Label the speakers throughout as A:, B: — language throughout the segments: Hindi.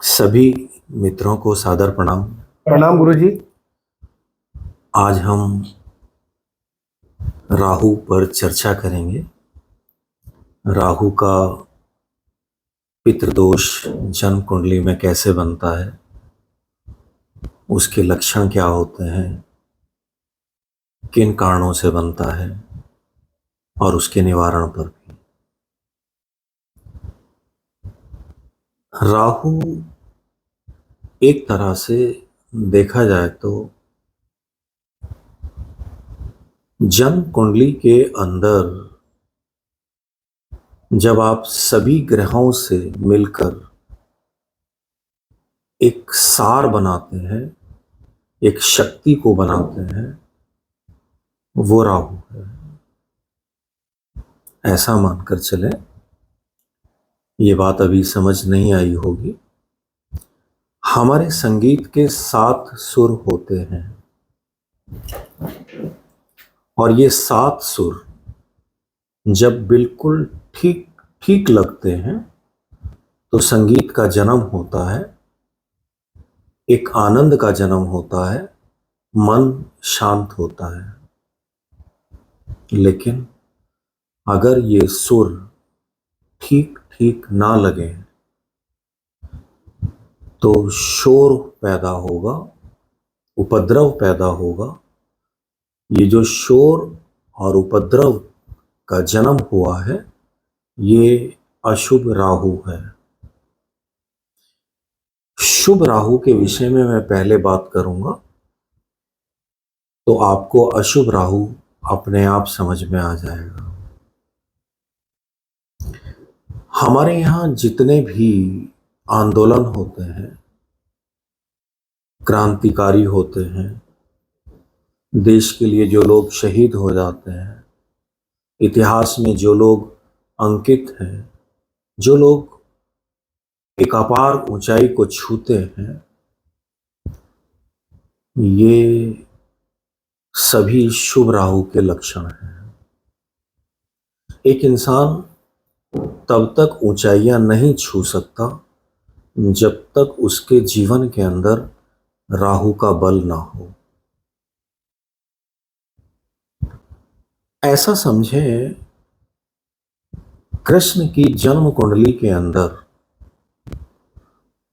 A: सभी मित्रों को सादर प्रणाम।
B: प्रणाम गुरुजी।
A: आज हम राहु पर चर्चा करेंगे। राहु का पितृदोष जन्म कुंडली में कैसे बनता है, उसके लक्षण क्या होते हैं, किन कारणों से बनता है और उसके निवारण पर भी। राहु एक तरह से देखा जाए तो जन्म कुंडली के अंदर जब आप सभी ग्रहों से मिलकर एक सार बनाते हैं, एक शक्ति को बनाते हैं, वो राहु है। ऐसा मानकर चले, ये बात अभी समझ नहीं आई होगी। हमारे संगीत के 7 सुर होते हैं और ये 7 सुर जब बिल्कुल ठीक ठीक लगते हैं तो संगीत का जन्म होता है, एक आनंद का जन्म होता है, मन शांत होता है। लेकिन अगर ये सुर ठीक ठीक ना लगे तो शोर पैदा होगा, उपद्रव पैदा होगा। ये जो शोर और उपद्रव का जन्म हुआ है, ये अशुभ राहु है। शुभ राहु के विषय में मैं पहले बात करूंगा तो आपको अशुभ राहु अपने आप समझ में आ जाएगा। हमारे यहाँ जितने भी आंदोलन होते हैं, क्रांतिकारी होते हैं, देश के लिए जो लोग शहीद हो जाते हैं, इतिहास में जो लोग अंकित हैं, जो लोग एक अपार ऊंचाई को छूते हैं, ये सभी शुभ राहु के लक्षण हैं। एक इंसान तब तक ऊंचाइयां नहीं छू सकता जब तक उसके जीवन के अंदर राहु का बल ना हो। ऐसा समझें, कृष्ण की जन्म कुंडली के अंदर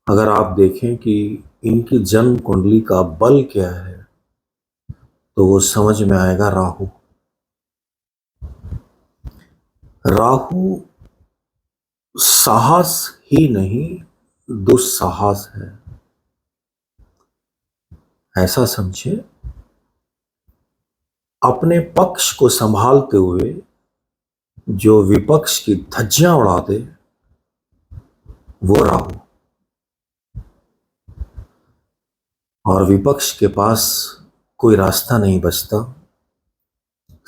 A: अगर आप देखें कि इनकी जन्म कुंडली का बल क्या है तो वो समझ में आएगा राहु। राहु साहस ही नहीं, दुस्साहस है। ऐसा समझे, अपने पक्ष को संभालते हुए जो विपक्ष की धज्जियां उड़ा दे, वो राहु। और विपक्ष के पास कोई रास्ता नहीं बचता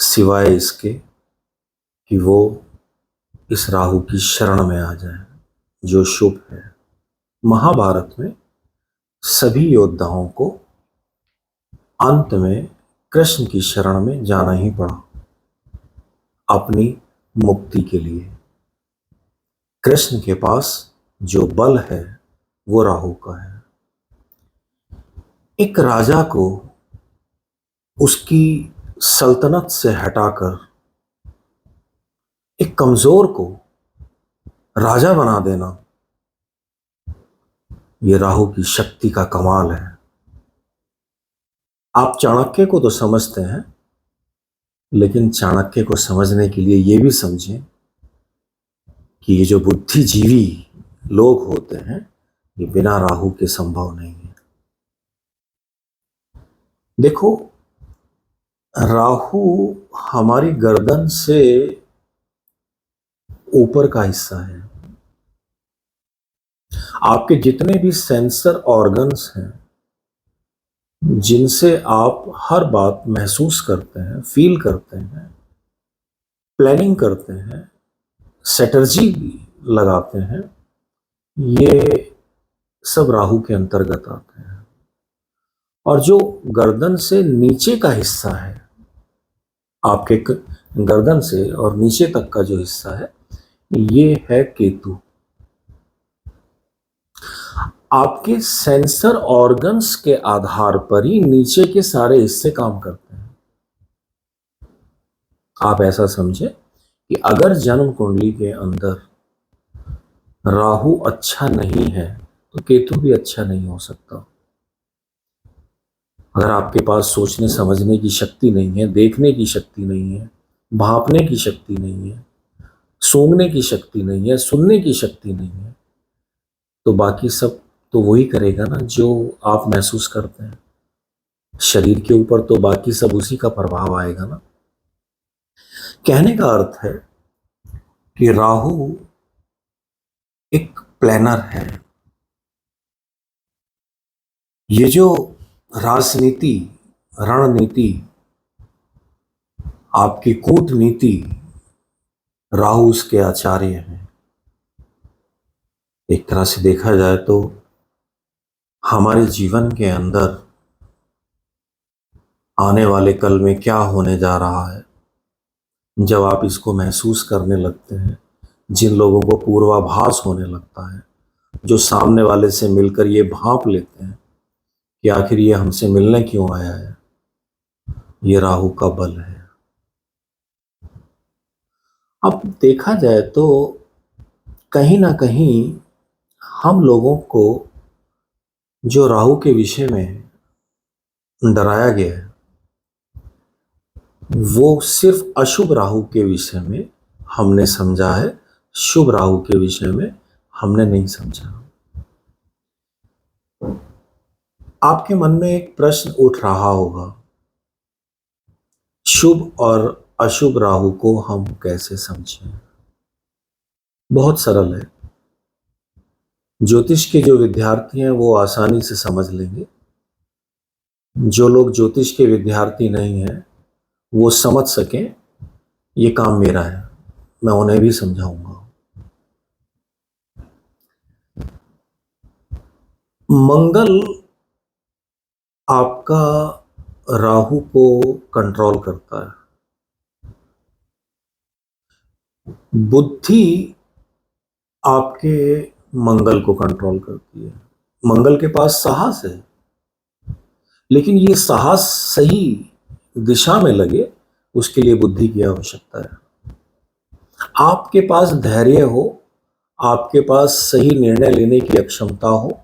A: सिवाय इसके कि वो इस राहु की शरण में आ जाए, जो शुभ है। महाभारत में सभी योद्धाओं को अंत में कृष्ण की शरण में जाना ही पड़ा अपनी मुक्ति के लिए। कृष्ण के पास जो बल है वो राहु का है। एक राजा को उसकी सल्तनत से हटाकर एक कमजोर को राजा बना देना, ये राहु की शक्ति का कमाल है। आप चाणक्य को तो समझते हैं, लेकिन चाणक्य को समझने के लिए ये भी समझें कि ये जो बुद्धिजीवी लोग होते हैं, ये बिना राहु के संभव नहीं है। देखो, राहु हमारी गर्दन से ऊपर का हिस्सा है। आपके जितने भी सेंसर ऑर्गन्स हैं, जिनसे आप हर बात महसूस करते हैं, फील करते हैं, प्लानिंग करते हैं, स्ट्रेटजी लगाते हैं, ये सब राहु के अंतर्गत आते हैं। और जो गर्दन से नीचे का हिस्सा है, आपके गर्दन से और नीचे तक का जो हिस्सा है, ये है केतु। आपके सेंसर ऑर्गन्स के आधार पर ही नीचे के सारे हिस्से काम करते हैं। आप ऐसा समझे कि अगर जन्म कुंडली के अंदर राहु अच्छा नहीं है तो केतु भी अच्छा नहीं हो सकता। अगर आपके पास सोचने समझने की शक्ति नहीं है, देखने की शक्ति नहीं है, भांपने की शक्ति नहीं है, सूंघने की शक्ति नहीं है, सुनने की शक्ति नहीं है, तो बाकी सब तो वही करेगा ना जो आप महसूस करते हैं। शरीर के ऊपर तो बाकी सब उसी का प्रभाव आएगा ना। कहने का अर्थ है कि राहु एक प्लानर है। ये जो राजनीति, रणनीति, आपकी कूटनीति, राहु उसके आचार्य हैं। एक तरह से देखा जाए तो हमारे जीवन के अंदर आने वाले कल में क्या होने जा रहा है, जब आप इसको महसूस करने लगते हैं, जिन लोगों को पूर्वाभास होने लगता है, जो सामने वाले से मिलकर ये भांप लेते हैं कि आखिर ये हमसे मिलने क्यों आया है, ये राहु का बल है। अब देखा जाए तो कहीं ना कहीं हम लोगों को जो राहु के विषय में डराया गया है, वो सिर्फ अशुभ राहु के विषय में हमने समझा है, शुभ राहु के विषय में हमने नहीं समझा। आपके मन में एक प्रश्न उठ रहा होगा, शुभ और अशुभ राहु को हम कैसे समझें? बहुत सरल है। ज्योतिष के जो विद्यार्थी हैं वो आसानी से समझ लेंगे। जो लोग ज्योतिष के विद्यार्थी नहीं हैं वो समझ सकें, ये काम मेरा है, मैं उन्हें भी समझाऊंगा। मंगल आपका राहु को कंट्रोल करता है। बुद्धि आपके मंगल को कंट्रोल करती है। मंगल के पास साहस है, लेकिन ये साहस सही दिशा में लगे उसके लिए बुद्धि की आवश्यकता है। आपके पास धैर्य हो, आपके पास सही निर्णय लेने की अक्षमता हो,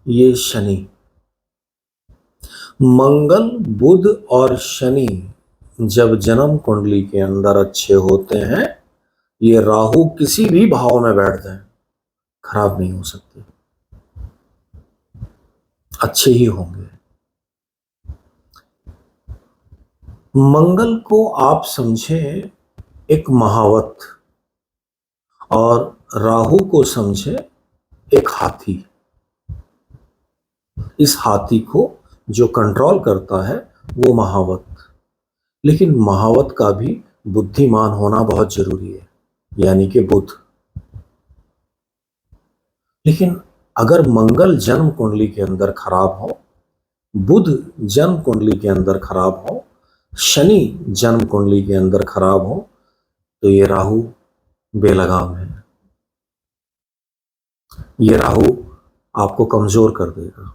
A: ये शनि, मंगल, बुध और शनि जब जन्म कुंडली के अंदर अच्छे होते हैं, ये राहु किसी भी भाव में बैठ जाए खराब नहीं हो सकते, अच्छे ही होंगे। मंगल को आप समझें एक महावत और राहु को समझें एक हाथी। इस हाथी को जो कंट्रोल करता है वो महावत, लेकिन महावत का भी बुद्धिमान होना बहुत जरूरी है, यानी कि बुध। लेकिन अगर मंगल जन्म कुंडली के अंदर खराब हो, बुध जन्म कुंडली के अंदर खराब हो, शनि जन्म कुंडली के अंदर खराब हो, तो ये राहु बेलगाम है। ये राहु आपको कमजोर कर देगा।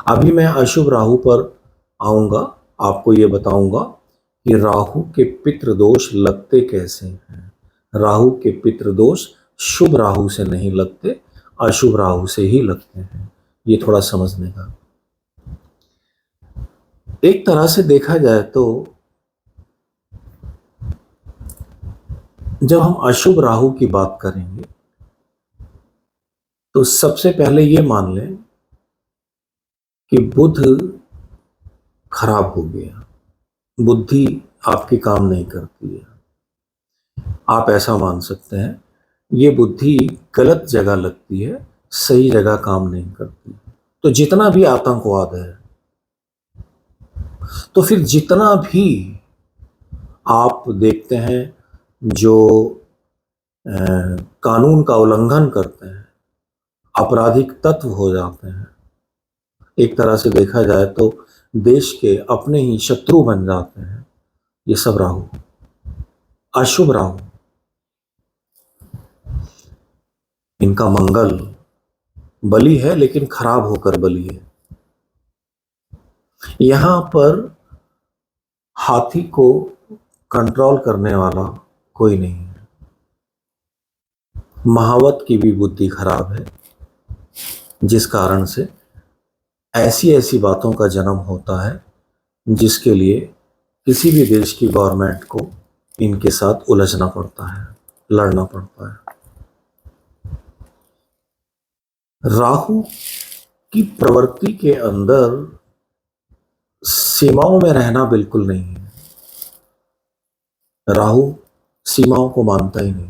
A: अभी मैं अशुभ राहु पर आऊंगा, आपको ये बताऊंगा कि राहु के पितृ दोष लगते कैसे हैं। राहु के पितृ दोष शुभ राहु से नहीं लगते, अशुभ राहु से ही लगते हैं। ये थोड़ा समझने का। एक तरह से देखा जाए तो जब हम अशुभ राहु की बात करेंगे तो सबसे पहले ये मान लें कि बुध खराब हो गया, बुद्धि आपकी काम नहीं करती है। आप ऐसा मान सकते हैं ये बुद्धि गलत जगह लगती है, सही जगह काम नहीं करती। तो जितना भी आतंकवाद है, तो फिर जितना भी आप देखते हैं जो कानून का उल्लंघन करते हैं, आपराधिक तत्व हो जाते हैं, एक तरह से देखा जाए तो देश के अपने ही शत्रु बन जाते हैं, ये सब राहु, अशुभ राहु। इनका मंगल बली है लेकिन खराब होकर बली है। यहां पर हाथी को कंट्रोल करने वाला कोई नहीं है। महावत की भी बुद्धि खराब है, जिस कारण से ऐसी ऐसी बातों का जन्म होता है जिसके लिए किसी भी देश की गवर्नमेंट को इनके साथ उलझना पड़ता है, लड़ना पड़ता है। राहु की प्रवृत्ति के अंदर सीमाओं में रहना बिल्कुल नहीं है। राहु सीमाओं को मानता ही नहीं।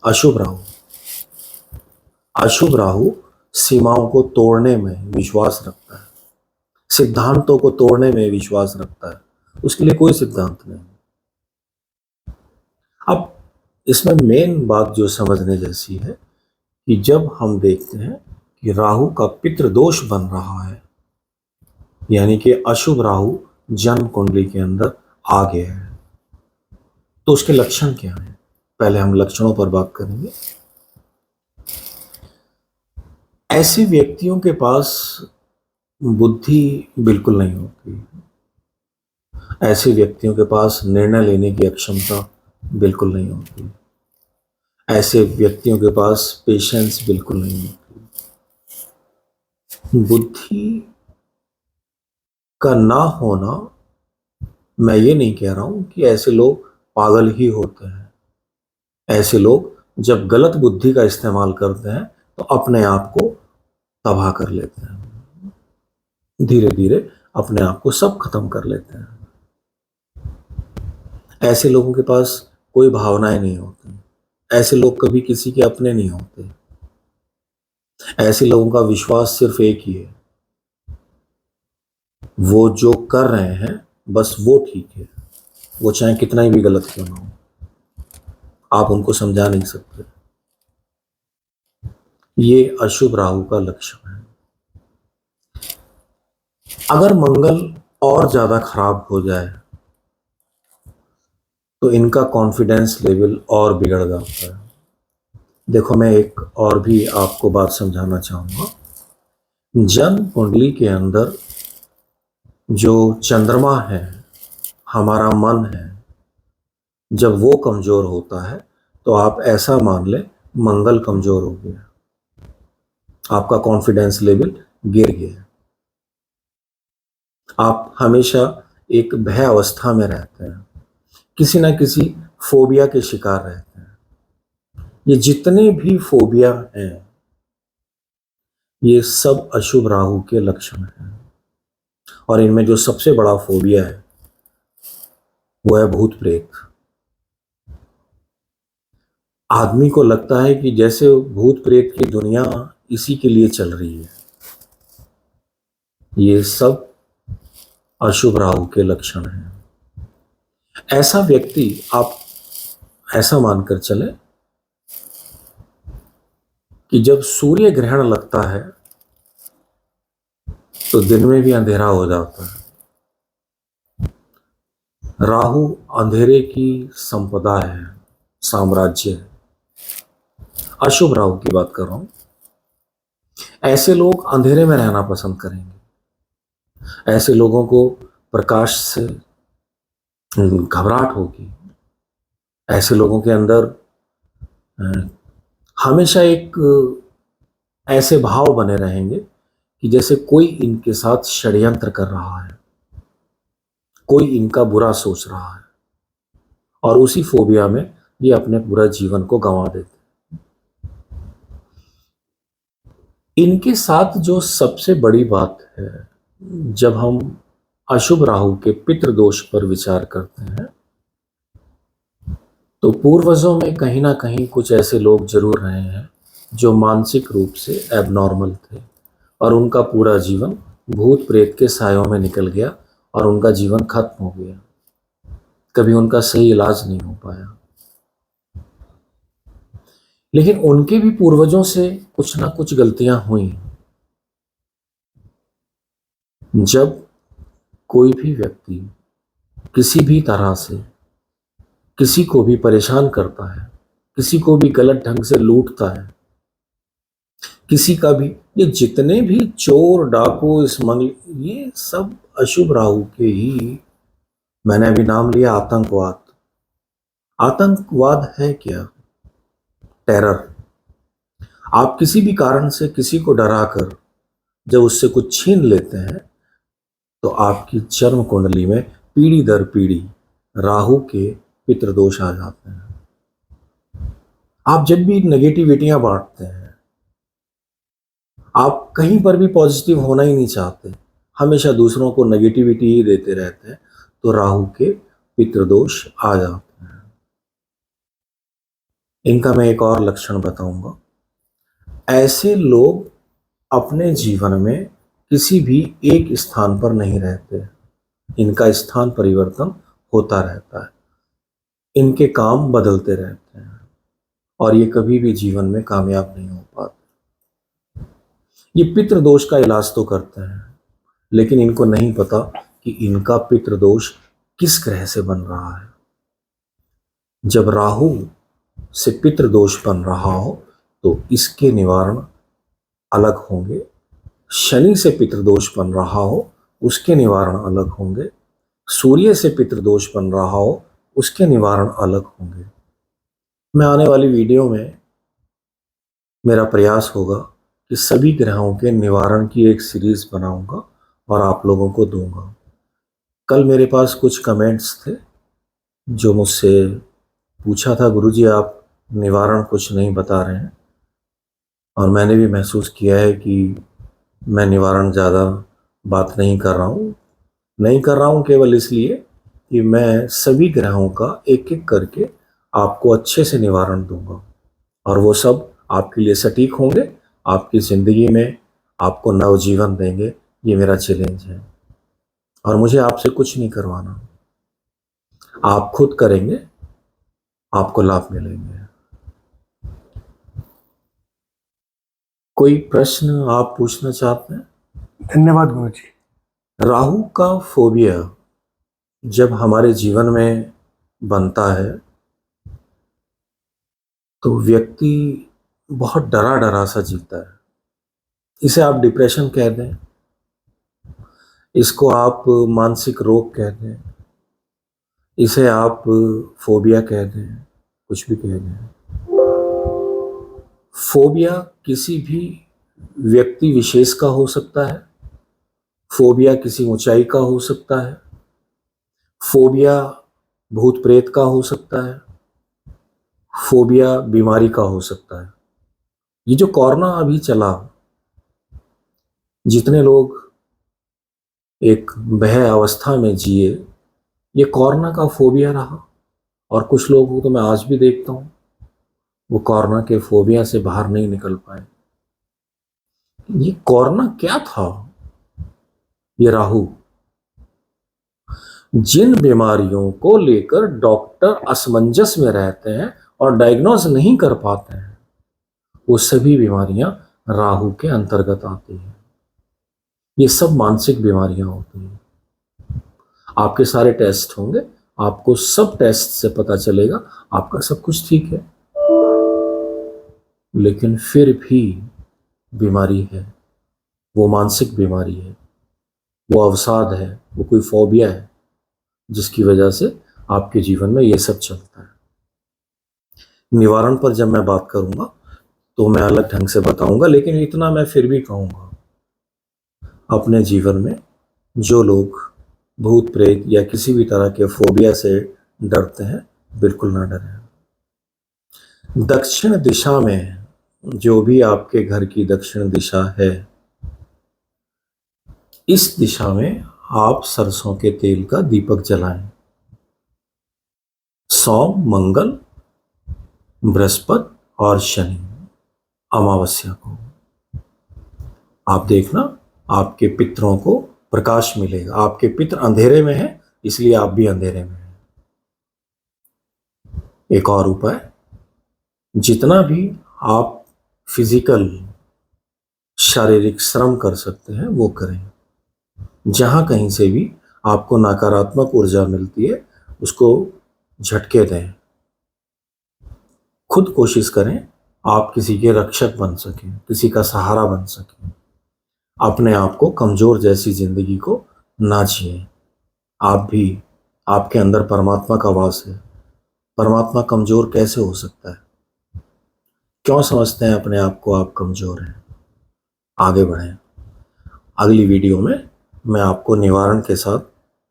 A: अशुभ राहु, अशुभ राहु सीमाओं को तोड़ने में विश्वास रखता है, सिद्धांतों को तोड़ने में विश्वास रखता है। उसके लिए कोई सिद्धांत नहीं। अब इसमें मेन बात जो समझने जैसी है कि जब हम देखते हैं कि राहु का पितृ दोष बन रहा है, यानी कि अशुभ राहु जन्म कुंडली के अंदर आ गया है, तो उसके लक्षण क्या हैं? पहले हम लक्षणों पर बात करेंगे। ऐसे व्यक्तियों के पास बुद्धि बिल्कुल नहीं होती। ऐसे व्यक्तियों के पास निर्णय लेने की अक्षमता बिल्कुल नहीं होती। ऐसे व्यक्तियों के पास पेशेंस बिल्कुल नहीं होती। बुद्धि का ना होना, मैं ये नहीं कह रहा हूं कि ऐसे लोग पागल ही होते हैं। ऐसे लोग जब गलत बुद्धि का इस्तेमाल करते हैं तो अपने आप को तबाह कर लेते हैं, धीरे धीरे अपने आप को सब खत्म कर लेते हैं। ऐसे लोगों के पास कोई भावनाएं नहीं होती। ऐसे लोग कभी किसी के अपने नहीं होते। ऐसे लोगों का विश्वास सिर्फ एक ही है, वो जो कर रहे हैं बस वो ठीक है, वो चाहे कितना ही भी गलत क्यों ना हो। आप उनको समझा नहीं सकते। ये अशुभ राहु का लक्षण है। अगर मंगल और ज्यादा खराब हो जाए तो इनका कॉन्फिडेंस लेवल और बिगड़ जाता है। देखो, मैं एक और भी आपको बात समझाना चाहूंगा। जन्म कुंडली के अंदर जो चंद्रमा है, हमारा मन है, जब वो कमजोर होता है तो आप ऐसा मान लें मंगल कमजोर हो गया, आपका कॉन्फिडेंस लेवल गिर गया, आप हमेशा एक भय अवस्था में रहते हैं, किसी ना किसी फोबिया के शिकार रहते हैं। ये जितने भी फोबिया हैं, ये सब अशुभ राहु के लक्षण हैं। और इनमें जो सबसे बड़ा फोबिया है वो है भूत प्रेत। आदमी को लगता है कि जैसे भूत प्रेत की दुनिया इसी के लिए चल रही है। ये सब अशुभ राहु के लक्षण हैं। ऐसा व्यक्ति, आप ऐसा मानकर चले कि जब सूर्य ग्रहण लगता है तो दिन में भी अंधेरा हो जाता है। राहु अंधेरे की संपदा है, साम्राज्य है। अशुभ राहु की बात कर रहा हूं। ऐसे लोग अंधेरे में रहना पसंद करेंगे। ऐसे लोगों को प्रकाश से घबराहट होगी। ऐसे लोगों के अंदर हमेशा एक ऐसे भाव बने रहेंगे कि जैसे कोई इनके साथ षड्यंत्र कर रहा है, कोई इनका बुरा सोच रहा है, और उसी फोबिया में ये अपने पूरा जीवन को गंवा देते हैं। इनके साथ जो सबसे बड़ी बात है, जब हम अशुभ राहु के पितृ दोष पर विचार करते हैं तो पूर्वजों में कहीं ना कहीं कुछ ऐसे लोग जरूर रहे हैं जो मानसिक रूप से एबनॉर्मल थे और उनका पूरा जीवन भूत प्रेत के सायों में निकल गया और उनका जीवन खत्म हो गया। कभी उनका सही इलाज नहीं हो पाया। लेकिन उनके भी पूर्वजों से कुछ ना कुछ गलतियां हुई। जब कोई भी व्यक्ति किसी भी तरह से किसी को भी परेशान करता है, किसी को भी गलत ढंग से लूटता है, किसी का भी, ये जितने भी चोर डाकू स्मगल, ये सब अशुभ राहु के ही। मैंने अभी नाम लिया आतंकवाद। आतंकवाद है क्या? टेरर। आप किसी भी कारण से किसी को डराकर जब उससे कुछ छीन लेते हैं तो आपकी जन्म कुंडली में पीढ़ी दर पीढ़ी राहु के पितृदोष आ जाते हैं। आप जब भी नेगेटिविटियां बांटते हैं, आप कहीं पर भी पॉजिटिव होना ही नहीं चाहते, हमेशा दूसरों को नेगेटिविटी ही देते रहते हैं, तो राहु के पितृदोष आ जाते हैं। इनका मैं एक और लक्षण बताऊंगा। ऐसे लोग अपने जीवन में किसी भी एक स्थान पर नहीं रहते, इनका स्थान परिवर्तन होता रहता है, इनके काम बदलते रहते हैं और ये कभी भी जीवन में कामयाब नहीं हो पाते। ये पितृदोष का इलाज तो करते हैं, लेकिन इनको नहीं पता कि इनका पितृदोष किस ग्रह से बन रहा है। जब राहु से पितृदोष बन रहा हो तो इसके निवारण अलग होंगे। शनि से पितृदोष बन रहा हो उसके निवारण अलग होंगे। सूर्य से पितृदोष बन रहा हो उसके निवारण अलग होंगे। मैं आने वाली वीडियो में मेरा प्रयास होगा कि सभी ग्रहों के निवारण की एक सीरीज बनाऊंगा और आप लोगों को दूंगा। कल मेरे पास कुछ कमेंट्स थे जो मुझसे पूछा था, गुरुजी आप निवारण कुछ नहीं बता रहे हैं, और मैंने भी महसूस किया है कि मैं निवारण ज़्यादा बात नहीं कर रहा हूँ केवल इसलिए कि मैं सभी ग्रहों का एक एक करके आपको अच्छे से निवारण दूंगा और वो सब आपके लिए सटीक होंगे, आपकी ज़िंदगी में आपको नवजीवन देंगे। ये मेरा चैलेंज है और मुझे आपसे कुछ नहीं करवाना, आप खुद करेंगे, आपको लाभ मिलेंगे। कोई प्रश्न आप पूछना चाहते हैं?
B: धन्यवाद गुरुजी।
A: राहु का फोबिया जब हमारे जीवन में बनता है तो व्यक्ति बहुत डरा डरा सा जीता है। इसे आप डिप्रेशन कह दें, इसको आप मानसिक रोग कह दें, इसे आप फोबिया कह दें, कुछ भी कह दें। फोबिया किसी भी व्यक्ति विशेष का हो सकता है, फोबिया किसी ऊंचाई का हो सकता है, फोबिया भूत प्रेत का हो सकता है, फोबिया बीमारी का हो सकता है। ये जो कोरोना अभी चला, जितने लोग एक भय अवस्था में जिए, ये कोरोना का फोबिया रहा। और कुछ लोगों को तो मैं आज भी देखता हूं वो कोरोना के फोबिया से बाहर नहीं निकल पाए। ये कोरोना क्या था? ये राहु। जिन बीमारियों को लेकर डॉक्टर असमंजस में रहते हैं और डायग्नोज नहीं कर पाते हैं, वो सभी बीमारियां राहु के अंतर्गत आती हैं। ये सब मानसिक बीमारियां होती हैं। आपके सारे टेस्ट होंगे, आपको सब टेस्ट से पता चलेगा आपका सब कुछ ठीक है, लेकिन फिर भी बीमारी है, वो मानसिक बीमारी है, वो अवसाद है, वो कोई फोबिया है जिसकी वजह से आपके जीवन में ये सब चलता है। निवारण पर जब मैं बात करूंगा तो मैं अलग ढंग से बताऊंगा, लेकिन इतना मैं फिर भी कहूंगा, अपने जीवन में जो लोग भूत प्रेत या किसी भी तरह के फोबिया से डरते हैं, बिल्कुल ना डरें। दक्षिण दिशा में, जो भी आपके घर की दक्षिण दिशा है, इस दिशा में आप सरसों के तेल का दीपक जलाएं। सोम, मंगल, बृहस्पति और शनि अमावस्या को आप देखना, आपके पितरों को प्रकाश मिलेगा। आपके पितर अंधेरे में हैं, इसलिए आप भी अंधेरे में हैं। एक और उपाय, जितना भी आप फिजिकल शारीरिक श्रम कर सकते हैं वो करें। जहां कहीं से भी आपको नकारात्मक ऊर्जा मिलती है उसको झटके दें। खुद कोशिश करें आप किसी के रक्षक बन सकें, किसी का सहारा बन सकें। अपने आप को कमजोर जैसी जिंदगी को ना जिए। आप भी, आपके अंदर परमात्मा का वास है। परमात्मा कमजोर कैसे हो सकता है? क्यों समझते हैं अपने आप को आप कमजोर हैं? आगे बढ़ें। अगली वीडियो में मैं आपको निवारण के साथ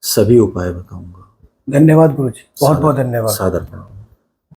A: सभी उपाय बताऊंगा।
B: धन्यवाद गुरुजी, बहुत बहुत धन्यवाद।
A: सादर प्रणाम।